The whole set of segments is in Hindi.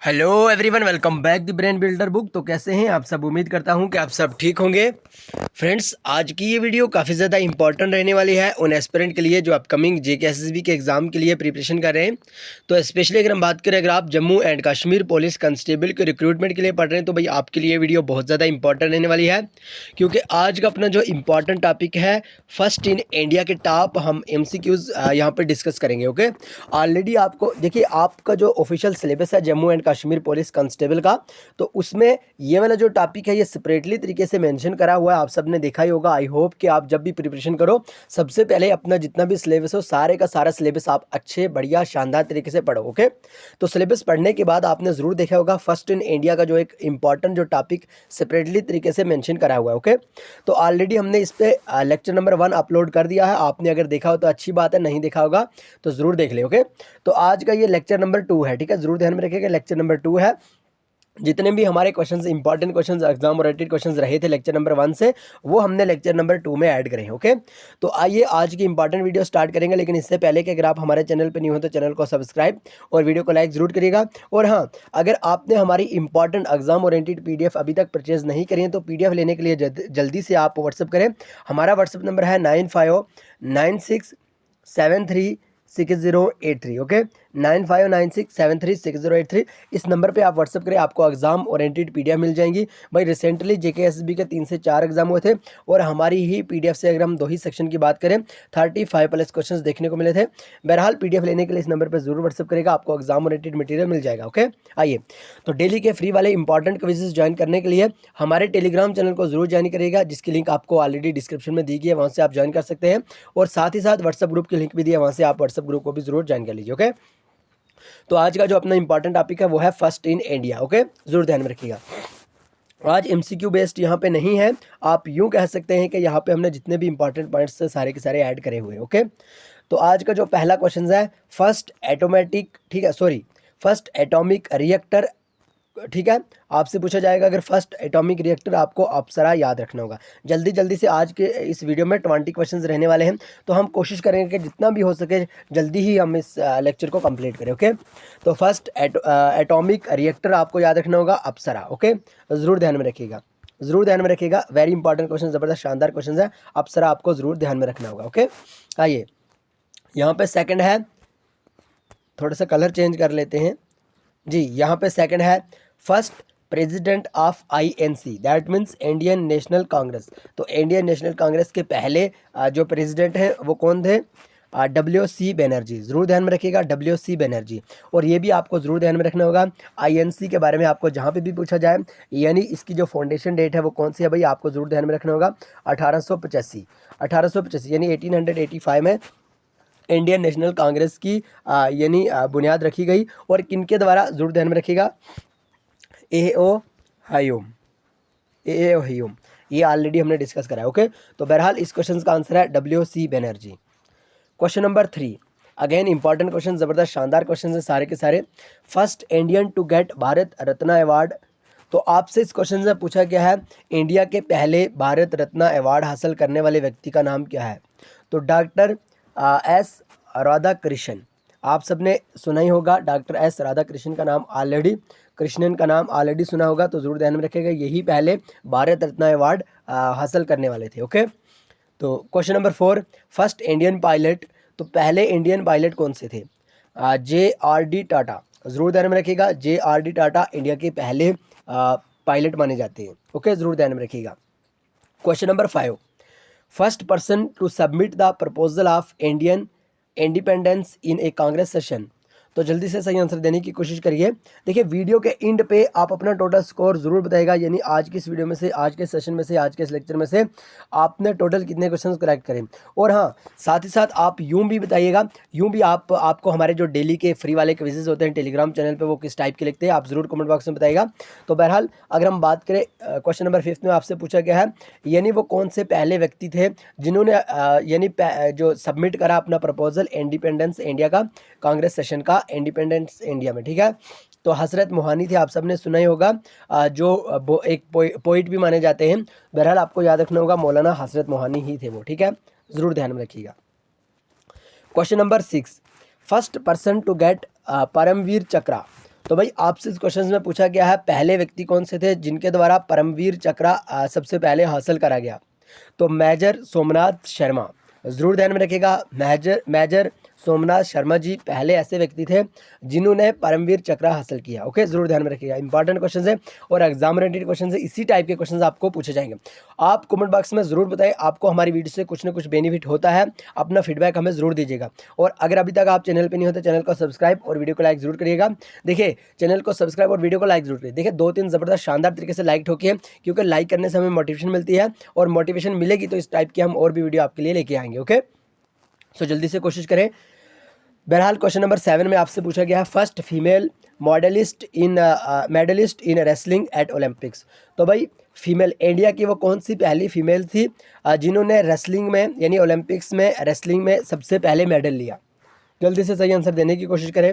Hello everyone, welcome back the brain builder book. तो कैसे हैं आप सब? उम्मीद करता हूं कि आप सब ठीक होंगे। फ्रेंड्स, आज की ये वीडियो काफ़ी ज़्यादा इंपॉर्टेंट रहने वाली है उन एस्पिरेंट के लिए जो अपकमिंग जेकेएसएसबी के एग्ज़ाम के लिए प्रिपरेशन कर रहे हैं। तो स्पेशली अगर हम बात करें, अगर आप Jammu and Kashmir police constable के रिक्रूटमेंट के लिए पढ़ रहे हैं तो भाई आपके लिए वीडियो बहुत ज़्यादा इंपॉर्टेंट रहने वाली है, क्योंकि आज का अपना जो इंपॉर्टेंट टॉपिक है फर्स्ट इन इंडिया के टॉप हम एमसीक्यूज़ यहाँ पर डिस्कस करेंगे। ओके, ऑलरेडी आपको देखिए, आपका जो ऑफिशियल सिलेबस है Jammu and Kashmir police constable का, तो उसमें ये वाला जो टॉपिक है ये सेपरेटली तरीके से मेंशन करा हुआ है। आप सबने देखा ही होगा। आई होप कि आप जब भी प्रिपरेशन करो, सबसे पहले अपना जितना भी सिलेबस हो सारे का सारा सिलेबस आप अच्छे बढ़िया शानदार तरीके से पढ़ो। ओके, तो सिलेबस पढ़ने के बाद आपने ज़रूर देखा होगा फर्स्ट इन इंडिया का जो एक इंपॉर्टेंट जो टॉपिक सेपरेटली तरीके से मेंशन करा हुआ है। ओके, तो ऑलरेडी हमने इस पर लेक्चर नंबर 1 अपलोड कर दिया है। आपने अगर देखा हो तो अच्छी बात है, नहीं देखा होगा तो ज़रूर देख ले। ओके, तो आज का ये लेक्चर नंबर 2 है। ठीक है, जरूर ध्यान में रखिएगा, लेक्चर नंबर 2 है। जितने भी हमारे questions, important questions, exam oriented questions रहे थे लेक्चर नंबर 1 से, वो हमने लेक्चर नंबर 2 में ऐड करे हैं। ओके, तो आइए आज की इंपॉर्टेंट वीडियो स्टार्ट करेंगे। लेकिन इससे पहले कि अगर आप हमारे चैनल पर न्यू हो तो चैनल को सब्सक्राइब और वीडियो को लाइक जरूर करिएगा। और हाँ, अगर आपने हमारी इंपॉर्टेंट एग्जाम ओरिएंटेड पीडीएफ अभी तक परचेज नहीं करी है तो पीडीएफ लेने के लिए जल्दी से आप व्हाट्सअप करें। हमारा व्हाट्सअप नंबर है 9596736083। ओके, 9596736083। इस नंबर पे आप व्हाट्सअप करें, आपको एग्जाम ओरिएंटेड पीडीएफ मिल जाएंगी। भाई रिसेंटली जेकेएसएसबी के 3 से 4 एग्जाम हुए थे और हमारी ही पीडीएफ से अगर हम 2 ही सेक्शन की बात करें 35+ क्वेश्चंस देखने को मिले थे। बहरहाल पीडीएफ लेने के लिए इस नंबर पर जरूर व्हाट्सअप करेगा, आपको एग्जाम ओरिएंटेड मटेरियल मिल जाएगा। ओके, आइए, तो डेली के फ्री वाले इंपॉर्टेंट क्विजेस ज्वाइन करने के लिए हमारे टेलीग्राम चैनल को जरूर ज्वाइन करिएगा, जिसकी लिंक आपको ऑलरेडी डिस्क्रिप्शन में दी गई है, वहाँ से आप ज्वाइन कर सकते हैं। और साथ ही साथ व्हाट्सअप ग्रुप की लिंक भी दी है, वहाँ से आप व्हाट्सअप ग्रुप को भी जरूर ज्वाइन कर लीजिए। ओके, तो आज का जो अपना इंपॉर्टेंट टॉपिक है वो है फर्स्ट इन इंडिया। ओके, जरूर ध्यान में रखिएगा। आज एमसीक्यू बेस्ड यहाँ पे नहीं है, आप यूं कह सकते हैं कि यहाँ पे हमने जितने भी इंपॉर्टेंट पॉइंट्स सारे के सारे ऐड करे हुए हैं। ओके, तो आज का जो पहला क्वेश्चन है फर्स्ट एटोमेटिक, ठीक है, सॉरी, फर्स्ट एटॉमिक रिएक्टर। ठीक है, आपसे पूछा जाएगा अगर फर्स्ट एटॉमिक रिएक्टर, आपको अप्सरा याद रखना होगा। जल्दी जल्दी से आज के इस वीडियो में 20 क्वेश्चंस रहने वाले हैं, तो हम कोशिश करेंगे कि जितना भी हो सके जल्दी ही हम इस लेक्चर को कंप्लीट करें। ओके, तो फर्स्ट एटॉमिक रिएक्टर आपको याद रखना होगा अप्सरा। ओके, ज़रूर ध्यान में रखिएगा, ज़रूर ध्यान में रखिएगा। वेरी इंपॉर्टेंट क्वेश्चन, ज़बरदस्त शानदार क्वेश्चन है, अप्सरा आपको ज़रूर ध्यान में रखना होगा। ओके, आइए, यहाँ पे सेकंड है, थोड़ा सा कलर चेंज कर लेते हैं जी। यहाँ पे सेकंड है first president of INC, that means Indian national Congress. तो इंडियन नेशनल कांग्रेस के पहले जो प्रेसिडेंट हैं वो कौन थे? WC बनर्जी। ज़रूर ध्यान में रखिएगा, WC बनर्जी। और ये भी आपको ज़रूर ध्यान में रखना होगा, आईएनसी के बारे में आपको जहाँ पे भी पूछा जाए, यानी इसकी जो फाउंडेशन डेट है वो कौन सी है भाई, आपको ज़रूर ध्यान में रखना होगा 1885 यानी 1885 में इंडियन नेशनल कांग्रेस की यानी बुनियाद रखी गई। और किनके द्वारा, जरूर ध्यान में रखिएगा, ए.ओ. Hume, A.O.. ह्यूम, ये ऑलरेडी हमने डिस्कस करा है। ओके, तो बहरहाल इस क्वेश्चन का आंसर है WC Banerjee. Question number 3, again important question, ज़बरदस्त शानदार क्वेश्चन है सारे के सारे। First Indian to get Bharat Ratna award. तो आपसे इस क्वेश्चन से पूछा गया है इंडिया के पहले भारत रत्न अवार्ड हासिल करने वाले व्यक्ति का नाम क्या है? तो डॉक्टर एस राधाकृष्णन। आप सबने सुना ही होगा डॉक्टर एस राधाकृष्णन का नाम ऑलरेडी, कृष्णन का नाम ऑलरेडी सुना होगा, तो ज़रूर ध्यान में रखिएगा, यही पहले भारत रत्न अवार्ड हासिल करने वाले थे। ओके, तो question number 4, first Indian pilot. तो पहले इंडियन पायलट कौन से थे? JRD टाटा। ज़रूर ध्यान में रखिएगा, JRD टाटा इंडिया के पहले पायलट माने जाते हैं। ओके, ज़रूर ध्यान में रखिएगा। Question number 5, first person to submit the proposal of Indian independence in a Congress session. तो जल्दी से सही आंसर देने की कोशिश करिए। देखिए, वीडियो के एंड पे आप अपना टोटल स्कोर जरूर बताएगा, यानी आज की इस वीडियो में से, आज के सेशन में से, आज के इस लेक्चर में से आपने टोटल कितने क्वेश्चंस करेक्ट करें। और हाँ, साथ ही साथ आप यूं भी बताइएगा, यूं भी आपको हमारे जो डेली के फ्री वाले क्विजेज होते हैं टेलीग्राम चैनल पर, वो किस टाइप के लिखते हैं, आप जरूर कमेंट बॉक्स में बताइएगा। तो बहरहाल अगर हम बात करें क्वेश्चन नंबर 5 में आपसे पूछा गया है, यानी वो कौन से पहले व्यक्ति थे जिन्होंने यानी जो सबमिट करा अपना प्रपोजल इंडिपेंडेंस इंडिया का, कांग्रेस सेशन का, इंडिपेंडेंस इंडिया में। ठीक है, तो हसरत मोहानी थे, आप सबने सुना ही होगा, जो एक पोइट भी माने जाते हैं। बहरहाल आपको याद रखना होगा मौलाना हसरत मोहानी ही थे वो। ठीक है, ज़रूर ध्यान में रखिएगा। Question number 6, first person to get Paramvir Chakra. तो भाई आपसे इस क्वेश्चन में पूछा गया है पहले व्यक्ति कौन से थे जिनके द्वारा परमवीर चक्र सबसे पहले हासिल करा गया। तो मेजर सोमनाथ शर्मा, ज़रूर ध्यान में रखिएगा। मेजर सोमनाथ शर्मा जी पहले ऐसे व्यक्ति थे जिन्होंने परमवीर चक्र हासिल किया। ओके, जरूर ध्यान में रखिएगा, इंपॉर्टेंट क्वेश्चन है और एग्जाम ओरिएंटेड क्वेश्चन है, इसी टाइप के क्वेश्चन आपको पूछे जाएंगे। आप कमेंट बॉक्स में ज़रूर बताएं आपको हमारी वीडियो से कुछ ना कुछ बेनिफिट होता है, अपना फीडबैक हमें ज़रूर दीजिएगा। और अगर अभी तक आप चैनल पर नहीं होते चैनल को सब्सक्राइब और वीडियो को लाइक जरूर करिएगा। देखिए चैनल को सब्सक्राइब और वीडियो को लाइक जरूर करिए। देखिए 2-3 ज़बरदस्त शानदार तरीके से लाइक ठोकिए, क्योंकि लाइक करने से हमें मोटिवेशन मिलती है और मोटिवेशन मिलेगी तो इस टाइप की हम और भी वीडियो आपके लिए लेके आएंगे। ओके, सो जल्दी से कोशिश करें। बहरहाल क्वेश्चन नंबर 7 में आपसे पूछा गया है first female medallist in wrestling at Olympics. तो भाई फीमेल इंडिया की वो कौन सी पहली फीमेल थी जिन्होंने रेसलिंग में यानी ओलंपिक्स में रेसलिंग में सबसे पहले मेडल लिया। जल्दी से सही आंसर देने की कोशिश करें।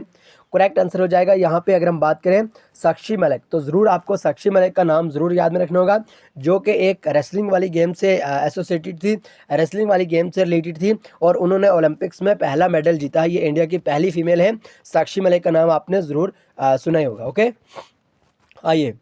करेक्ट आंसर हो जाएगा यहाँ पे अगर हम बात करें साक्षी मलिक, तो ज़रूर आपको साक्षी मलिक का नाम ज़रूर याद में रखना होगा, जो कि एक रेसलिंग वाली गेम से एसोसिएटेड थी, रेसलिंग वाली गेम से रिलेटेड थी और उन्होंने ओलंपिक्स में पहला मेडल जीता है। ये इंडिया की पहली फीमेल है। साक्षी मलिक का नाम आपने ज़रूर सुना ही होगा। ओके, आइए,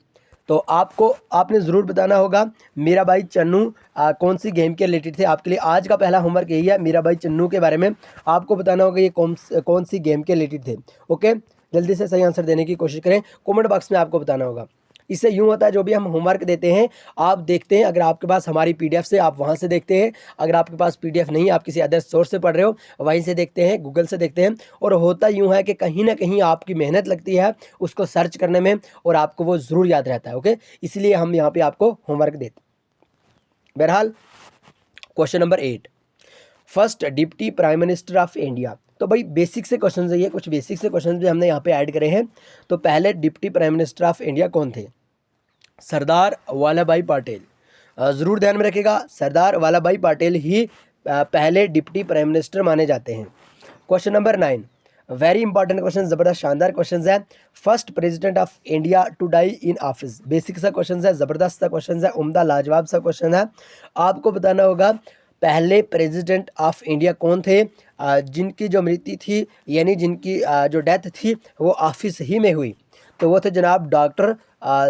तो आपने ज़रूर बताना होगा मीराबाई चन्नू कौन सी गेम के रिलेटेड थे। आपके लिए आज का पहला होमवर्क यही है, मीराबाई चन्नू के बारे में आपको बताना होगा ये कौन सी गेम के रिलेटेड थे। ओके, जल्दी से सही आंसर देने की कोशिश करें, कमेंट बॉक्स में आपको बताना होगा। इससे यूँ होता है जो भी हम होमवर्क देते हैं आप देखते हैं, अगर आपके पास हमारी पीडीएफ से आप वहाँ से देखते हैं, अगर आपके पास पीडीएफ नहीं आप किसी अदर सोर्स से पढ़ रहे हो वहीं से देखते हैं, गूगल से देखते हैं। और होता यूँ है कि कहीं ना कहीं आपकी मेहनत लगती है उसको सर्च करने में और आपको वो ज़रूर याद रहता है। ओके, इसलिए हम यहाँ पर आपको होमवर्क देते हैं। बहरहाल question number 8, first deputy prime minister of India. तो भाई बेसिक से क्वेश्चन है, ये कुछ बेसिक से क्वेश्चन भी हमने यहाँ पे ऐड करे हैं। तो पहले deputy prime minister of India कौन थे? सरदार वल्लभ भाई पटेल। ज़रूर ध्यान में रखिएगा, सरदार वल्लभ भाई पटेल ही पहले डिप्टी प्राइम मिनिस्टर माने जाते हैं। Question number 9, very important question, ज़बरदस्त शानदार क्वेश्चन है। First president of India to die in office. Basic सा क्वेश्चन है, ज़बरदस्त सा क्वेश्चन है, उम्दा लाजवाब सा क्वेश्चन है। आपको बताना होगा पहले प्रेसिडेंट ऑफ इंडिया कौन थे जिनकी जो मृत्यु थी यानी जिनकी जो डेथ थी वो ऑफिस ही में हुई। तो वो थे जनाब डॉक्टर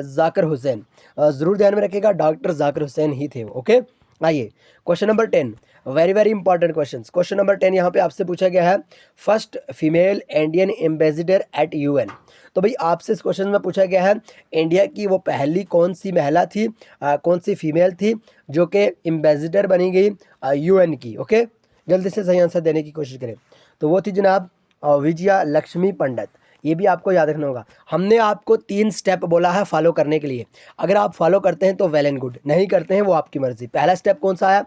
जाकिर हुसैन। ज़रूर ध्यान में रखिएगा, डॉक्टर जाकिर हुसैन ही थे। ओके, आइए question number 10, very very important question. Question number 10 यहाँ पे आपसे पूछा गया है first female Indian ambassador eight UN. तो भाई आपसे इस क्वेश्चन में पूछा गया है इंडिया की वो पहली कौन सी महिला थी, कौन सी फीमेल थी जो कि एम्बेसडर बनी गई यूएन की। ओके, जल्दी से सही आंसर देने की कोशिश करें। तो वो थी जनाब विजया लक्ष्मी पंडित। ये भी आपको याद रखना होगा। हमने आपको 3 स्टेप बोला है फॉलो करने के लिए, अगर आप फॉलो करते हैं तो वेल एंड गुड, नहीं करते हैं वो आपकी मर्जी। पहला स्टेप कौन सा है?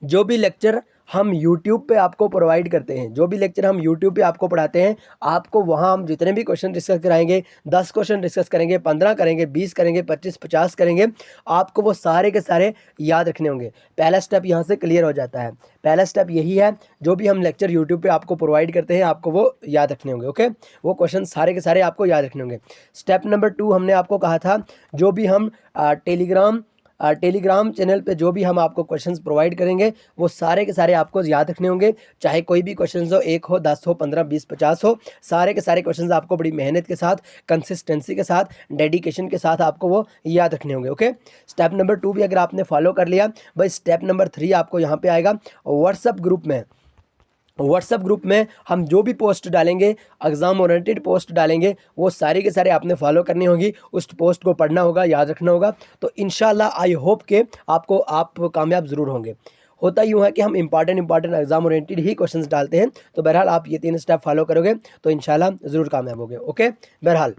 जो भी लेक्चर हम YouTube पे आपको प्रोवाइड करते हैं, जो भी लेक्चर हम YouTube पे आपको पढ़ाते हैं, आपको वहाँ हम जितने भी क्वेश्चन डिस्कस कराएंगे, 10 क्वेश्चन डिस्कस करेंगे, 15 करेंगे, 20 करेंगे, 25, 50 करेंगे, आपको वो सारे के सारे याद रखने होंगे। पहला स्टेप यहाँ से क्लियर हो जाता है। पहला स्टेप यही है, जो भी हम लेक्चर YouTube पे आपको प्रोवाइड करते हैं आपको वो याद रखने होंगे। ओके, वो क्वेश्चन सारे के सारे आपको याद रखने होंगे। स्टेप नंबर 2 हमने आपको कहा था, जो भी हम टेलीग्राम चैनल पे जो भी हम आपको क्वेश्चंस प्रोवाइड करेंगे वो सारे के सारे आपको याद रखने होंगे, चाहे कोई भी क्वेश्चंस हो, 1 हो, 10 हो, 15, 20, 50 हो, सारे के सारे क्वेश्चंस आपको बड़ी मेहनत के साथ, कंसिस्टेंसी के साथ, डेडिकेशन के साथ आपको वो याद रखने होंगे। ओके, स्टेप नंबर 2 भी अगर आपने फॉलो कर लिया, भाई स्टेप नंबर 3 आपको यहाँ पे आएगा व्हाट्सएप ग्रुप में हम जो भी पोस्ट डालेंगे, एग्ज़ाम ओरिएंटेड पोस्ट डालेंगे, वो सारे के सारे आपने फॉलो करनी होगी, उस पोस्ट को पढ़ना होगा, याद रखना होगा। तो इंशाल्लाह आई होप के आप कामयाब ज़रूर होंगे। होता यूँ है कि हम इंपॉर्टेंट एग्जाम ओरिएंटेड ही क्वेश्चंस डालते हैं। तो बहरहाल आप ये 3 स्टेप फॉलो करोगे तो इंशाल्लाह ज़रूर कामयाब होगे। ओके, बहरहाल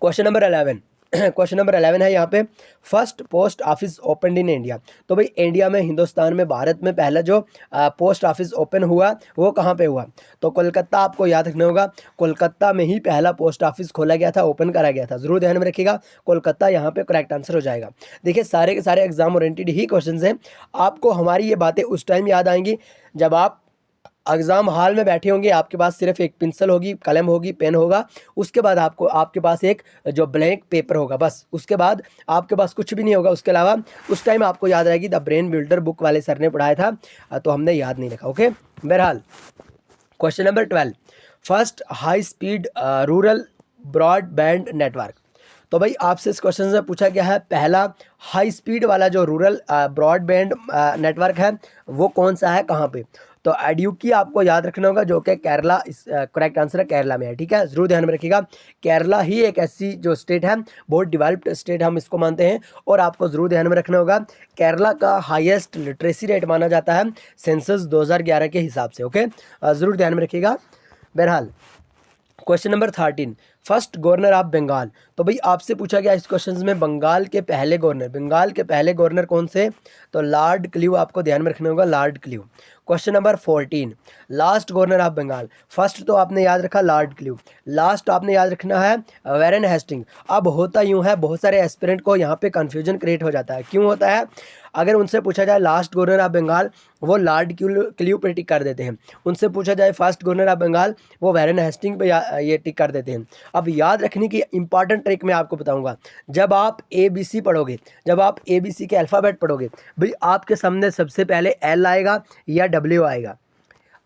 क्वेश्चन नंबर 11 क्वेश्चन नंबर 11 है यहाँ पे, first post office open in India. तो भाई इंडिया में, हिंदुस्तान में, भारत में पहला जो पोस्ट ऑफिस ओपन हुआ वो कहाँ पे हुआ? तो कोलकाता आपको याद रखना होगा, कोलकाता में ही पहला पोस्ट ऑफिस खोला गया था, ओपन करा गया था। ज़रूर ध्यान में रखिएगा, कोलकाता यहाँ पे करेक्ट आंसर हो जाएगा। देखिए सारे के सारे एग्जाम ओरिएंटेड ही क्वेश्चन हैं। आपको हमारी ये बातें उस टाइम याद आएंगी जब आप एग्ज़ाम हॉल में बैठे होंगे, आपके पास सिर्फ एक पेंसिल होगी, कलम होगी, पेन होगा, उसके बाद आपके पास एक जो ब्लैंक पेपर होगा, बस उसके बाद आपके पास कुछ भी नहीं होगा उसके अलावा। उस टाइम आपको याद रहेगी द ब्रेन बिल्डर बुक वाले सर ने पढ़ाया था, तो हमने याद नहीं रखा। ओके, बहरहाल question number 12, first high speed rural broadband network. तो भाई आपसे इस क्वेश्चन में पूछा गया है पहला हाई स्पीड वाला जो रूरल ब्रॉडबैंड नेटवर्क है वो कौन सा है, कहाँ पे। तो एड्यूकी आपको याद रखना होगा, जो कि केरला, इस करेक्ट आंसर है केरला में है, ठीक है, जरूर ध्यान में रखिएगा। केरला ही एक ऐसी जो स्टेट है, बहुत डेवलप्ड स्टेट हम इसको मानते हैं, और आपको जरूर ध्यान में रखना होगा केरला का हाईएस्ट लिटरेसी रेट माना जाता है सेंसस 2011 के हिसाब से। ओके, जरूर ध्यान में रखिएगा। बहरहाल question number 13, first governor of Bengal. तो भाई आपसे पूछा गया इस क्वेश्चन में बंगाल के पहले गवर्नर कौन से, तो लॉर्ड क्ल्यू आपको ध्यान में रखना होगा, lord Clive. Question number 14, last governor of Bengal. First तो आपने याद रखा लॉर्ड क्ल्यू, लास्ट आपने याद रखना है वैरन हेस्टिंग। अब होता यूँ है, बहुत सारे एस्पिरेंट को यहाँ पे कन्फ्यूजन क्रिएट हो जाता है। क्यों होता है, अगर उनसे पूछा जाए लास्ट गवर्नर ऑफ बंगाल, वो लॉर्ड क्ल्यू पे टिक कर देते हैं। उनसे पूछा जाए फर्स्ट गवर्नर ऑफ बंगाल, वो वैरन हेस्टिंग पे ये टिक कर देते हैं। अब याद रखने की इंपॉर्टेंट ट्रिक मैं आपको बताऊंगा। जब आप ABC पढ़ोगे, जब आप ABC के अल्फ़ाबेट पढ़ोगे, भाई आपके सामने सबसे पहले L आएगा या W आएगा।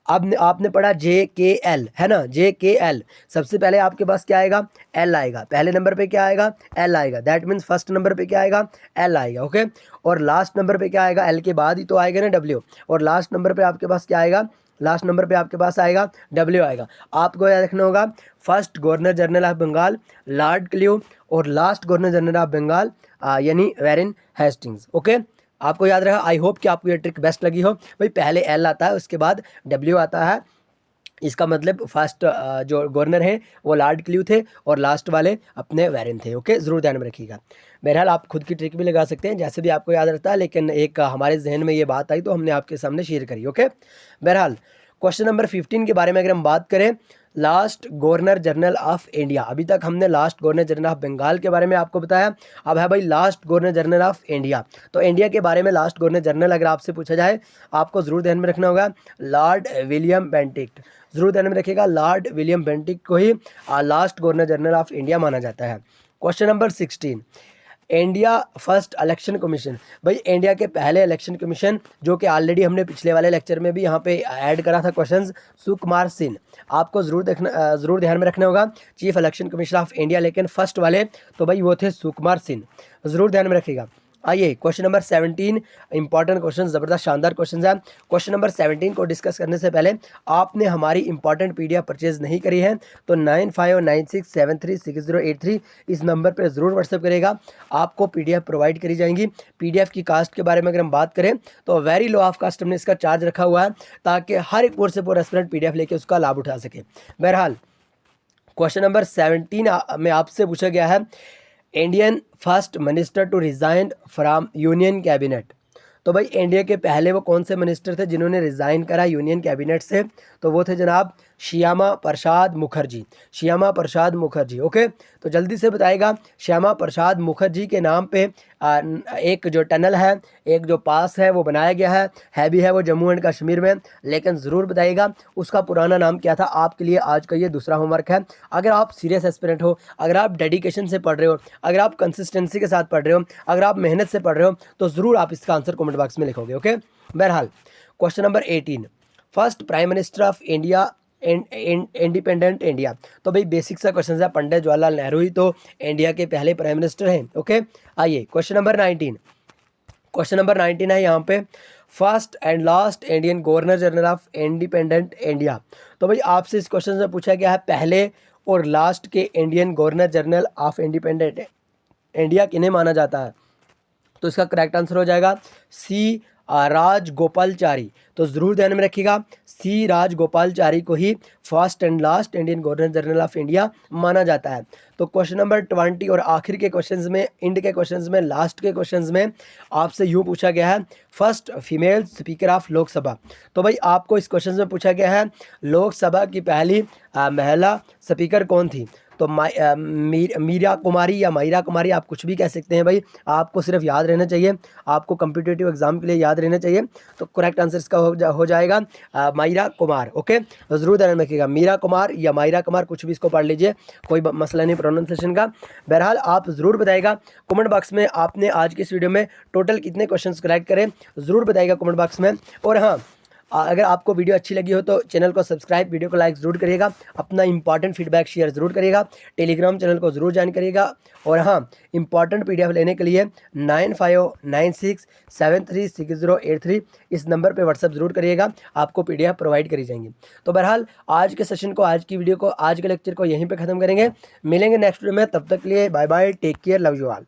अब आपने पढ़ा JKL, है ना, JKL, सबसे पहले आपके पास क्या आएगा, L आएगा। पहले नंबर पे क्या आएगा, L आएगा। दैट मीन्स फर्स्ट नंबर पे क्या आएगा, L आएगा। ओके, और लास्ट नंबर पे क्या आएगा, L के बाद ही तो आएगा ना W, और लास्ट नंबर पे आपके पास क्या आएगा, लास्ट नंबर पे आपके पास आएगा W आएगा। आपको याद रखना होगा first governor general of Bengal lord Clive, और last governor general of Bengal यानी वैरन हेस्टिंग्स। ओके, आपको याद रहा। आई होप कि आपको ये ट्रिक बेस्ट लगी हो। भाई पहले L आता है, उसके बाद W आता है, इसका मतलब फर्स्ट जो गवर्नर है वो लॉर्ड क्ल्यू थे, और लास्ट वाले अपने वैरन थे। ओके, ज़रूर ध्यान में रखिएगा। बहरहाल आप खुद की ट्रिक भी लगा सकते हैं, जैसे भी आपको याद रहता है, लेकिन एक हमारे जहन में ये बात आई तो हमने आपके सामने शेयर करी। ओके, बहरहाल क्वेश्चन नंबर 15 के बारे में अगर हम बात करें, last governor general of India. अभी तक हमने last governor general of Bengal के बारे में आपको बताया, अब है भाई last governor general of India. तो इंडिया के बारे में लास्ट गवर्नर जनरल अगर आपसे पूछा जाए, आपको ज़रूर ध्यान में रखना होगा लॉर्ड विलियम बेंटिक्ट। ज़रूर ध्यान में रखिएगा, लॉर्ड विलियम बेंटिक्ट को ही last governor general of India माना जाता है। Question number 16, India first election commission. भाई इंडिया के पहले इलेक्शन कमीशन, जो कि ऑलरेडी हमने पिछले वाले लेक्चर में भी यहाँ पे ऐड करा था क्वेश्चंस, सुकुमार सिंह। आपको ज़रूर ध्यान में रखना होगा chief election commissioner of India, लेकिन फर्स्ट वाले तो भाई वो थे सुकुमार सिंह, ज़रूर ध्यान में रखिएगा। आइए क्वेश्चन नंबर 17, इंपॉर्टेंट क्वेश्चन, ज़बरदस्त शानदार क्वेश्चन है। क्वेश्चन नंबर 17 को डिस्कस करने से पहले आपने हमारी इंपॉर्टेंट PDF परचेज नहीं करी है तो 9596736083 इस नंबर पर ज़रूर व्हाट्सएप करेगा, आपको PDF प्रोवाइड करी जाएंगी। PDF की कास्ट के बारे में अगर हम बात करें तो वेरी लो ऑफ कास्ट हमने इसका चार्ज रखा हुआ है, ताकि हर एक कोर्स से पूरा एस्पिरेंट PDF लेके उसका लाभ उठा सके। बहरहाल क्वेश्चन नंबर 17 में आपसे पूछा गया है Indian first minister to resign from union cabinet. तो भाई इंडिया के पहले वो कौन से मिनिस्टर थे जिन्होंने रिज़ाइन करा यूनियन कैबिनेट से, तो वो थे जनाब श्यामा प्रसाद मुखर्जी, श्यामा प्रसाद मुखर्जी। ओके, तो जल्दी से बताएगा श्यामा प्रसाद मुखर्जी के नाम पे एक जो टनल है, एक जो पास है वो बनाया गया है भी है वो जम्मू एंड कश्मीर में, लेकिन ज़रूर बताइएगा उसका पुराना नाम क्या था। आपके लिए आज का ये दूसरा होमवर्क है। अगर आप सीरियस एस्पिरेंट हो, अगर आप डेडिकेशन से पढ़ रहे हो, अगर आप कंसिस्टेंसी के साथ पढ़ रहे हो, अगर आप मेहनत से पढ़ रहे हो, तो ज़रूर आप इसका आंसर कमेंट बॉक्स में लिखोगे। ओके, बहरहाल question number 18, first prime minister of India independent India. तो भाई बेसिक सा क्वेश्चन है, पंडित जवाहरलाल नेहरू ही तो इंडिया के पहले प्राइम मिनिस्टर हैं। ओके, आइए क्वेश्चन नंबर 19, क्वेश्चन नंबर 19 है यहाँ पे first and last Indian governor general of independent India. तो भाई आपसे इस क्वेश्चन में पूछा गया है पहले और लास्ट के Indian governor general of independent India किन्हें माना जाता है, तो इसका करेक्ट आंसर हो जाएगा C राजगोपालचारी। तो ज़रूर ध्यान में रखिएगा C राजगोपालचारी को ही first and last Indian governor general of India माना जाता है। तो क्वेश्चन नंबर 20 और आखिर के क्वेश्चंस में, इंड के क्वेश्चंस में, लास्ट के क्वेश्चंस में आपसे यूँ पूछा गया है first female speaker of Lok Sabha. तो भाई आपको इस क्वेश्चन में पूछा गया है लोकसभा की पहली महिला स्पीकर कौन थी, तो मीरा कुमारी या मायरा कुमारी, आप कुछ भी कह सकते हैं। भाई आपको सिर्फ याद रहना चाहिए, आपको कम्पिटिटिव एग्जाम के लिए याद रहना चाहिए। तो करेक्ट आंसर इसका हो जाएगा मायरा कुमार। ओके, तो ज़रूर ध्यान रखिएगा मीरा कुमार या मायरा कुमार, कुछ भी इसको पढ़ लीजिए, कोई मसला नहीं प्रोनाउंसिएशन का। बहरहाल आप ज़रूर बताइएगा कमेंट बॉक्स में आपने आज की इस वीडियो में टोटल कितने क्वेश्चन करेक्ट करें, ज़रूर बताइएगा कमेंट बॉक्स में। और हाँ, अगर आपको वीडियो अच्छी लगी हो तो चैनल को सब्सक्राइब, वीडियो को लाइक ज़रूर करिएगा, अपना इंपॉर्टेंट फीडबैक शेयर ज़रूर करिएगा, टेलीग्राम चैनल को ज़रूर ज्वाइन करिएगा। और हाँ, इंपॉर्टेंट PDF लेने के लिए 9596736083 इस नंबर पे व्हाट्सअप ज़रूर करिएगा, आपको PDF प्रोवाइड करी जाएंगी। तो बहरहाल आज के सेशन को, आज की वीडियो को, आज के लेक्चर को यहीं पे ख़त्म करेंगे। मिलेंगे नेक्स्ट वीडियो में, तब तक के लिए bye bye, take care, love you all.